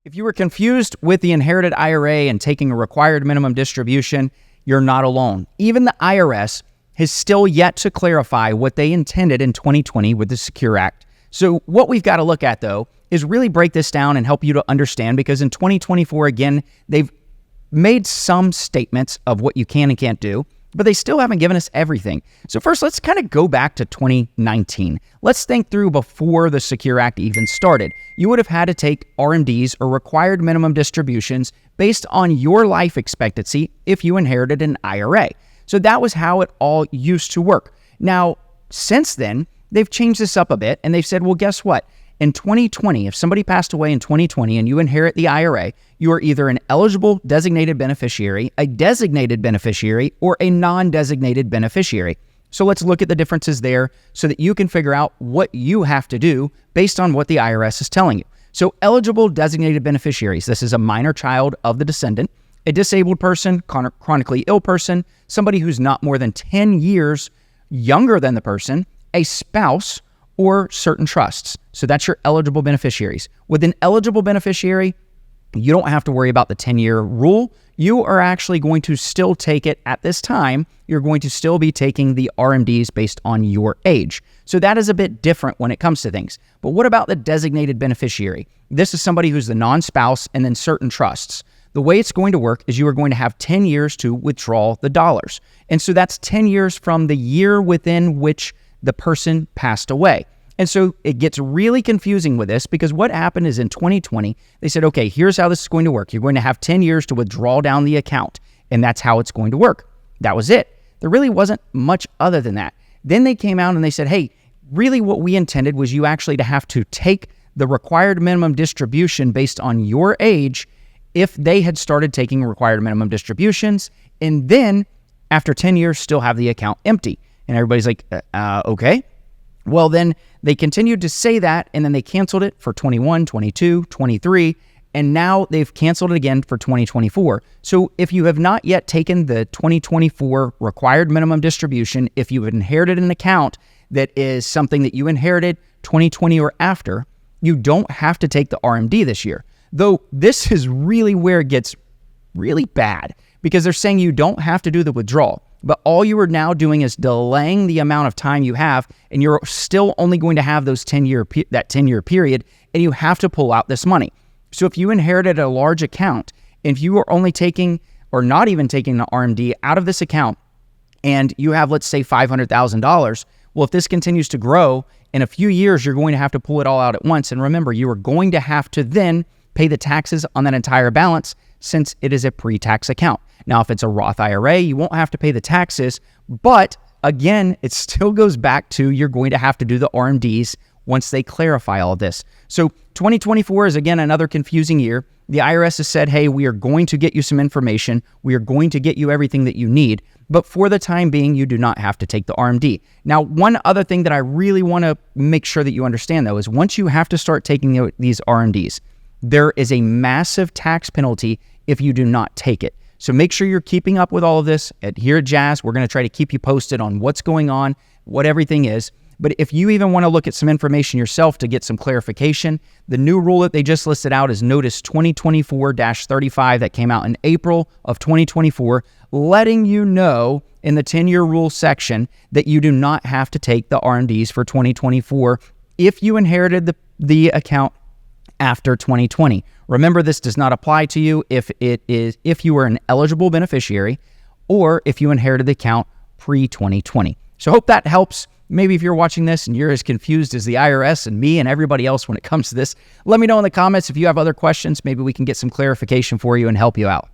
If you were confused with the inherited IRA and taking a required minimum distribution, you're not alone. Even the IRS has still yet to clarify what they intended in 2020 with the Secure Act. So what we've got to look at, though, is really break this down and help you to understand, because in 2024, again, they've made some statements of what you can and can't do, but they still haven't given us everything. So first, let's kind of go back to 2019. Let's think through before the Secure Act even started. You would have had to take RMDs, or required minimum distributions, based on your life expectancy if you inherited an IRA. So that was how it all used to work. Now, since then, they've changed this up a bit, and they've said, well, guess what? In 2020, if somebody passed away in 2020 and you inherit the IRA, you are either an eligible designated beneficiary, a designated beneficiary, or a non-designated beneficiary. So let's look at the differences there so that you can figure out what you have to do based on what the IRS is telling you. So eligible designated beneficiaries, this is a minor child of the descendant, a disabled person, chronically ill person, somebody who's not more than 10 years younger than the person, a spouse, or certain trusts. So that's your eligible beneficiaries. With an eligible beneficiary, you don't have to worry about the 10-year rule. You are actually going to still take it at this time. You're going to still be taking the RMDs based on your age. So that is a bit different when it comes to things. But what about the designated beneficiary? This is somebody who's the non-spouse and then certain trusts. The way it's going to work is you are going to have 10 years to withdraw the dollars. And so that's 10 years from the year within which the person passed away. And so it gets really confusing with this, because what happened is in 2020, they said, okay, here's how this is going to work. You're going to have 10 years to withdraw down the account, and that's how it's going to work. That was it. There really wasn't much other than that. Then they came out and they said, hey, really what we intended was you actually to have to take the required minimum distribution based on your age if they had started taking required minimum distributions, and then after 10 years still have the account empty. And everybody's like, okay. Well, then they continued to say that, and then they canceled it for 21, 22, 23, and now they've canceled it again for 2024. So if you have not yet taken the 2024 required minimum distribution, if you've inherited an account that is something that you inherited 2020 or after, you don't have to take the RMD this year. Though this is really where it gets really bad, because they're saying you don't have to do the withdrawal. But all you are now doing is delaying the amount of time you have, and you're still only going to have those 10-year period, and you have to pull out this money. So if you inherited a large account, and if you are only taking or not even taking the RMD out of this account, and you have, let's say, $500,000, well, if this continues to grow, in a few years, you're going to have to pull it all out at once. And remember, you are going to have to then pay the taxes on that entire balance, since it is a pre-tax account. Now, if it's a Roth IRA, you won't have to pay the taxes, but again, it still goes back to you're going to have to do the RMDs once they clarify all of this. So 2024 is, again, another confusing year. The IRS has said, hey, we are going to get you some information. We are going to get you everything that you need, but for the time being, you do not have to take the RMD. Now, one other thing that I really want to make sure that you understand, though, is once you have to start taking these RMDs, there is a massive tax penalty if you do not take it. So make sure you're keeping up with all of this. Here at Jazz, we're going to try to keep you posted on what's going on, what everything is. But if you even want to look at some information yourself to get some clarification, the new rule that they just listed out is Notice 2024-35 that came out in April of 2024, letting you know in the 10-year rule section that you do not have to take the RMDs for 2024 if you inherited the account after 2020. Remember, this does not apply to you if you were an eligible beneficiary or if you inherited the account pre-2020. So hope that helps. Maybe if you're watching this and you're as confused as the IRS and me and everybody else when it comes to this, let me know in the comments if you have other questions. Maybe we can get some clarification for you and help you out.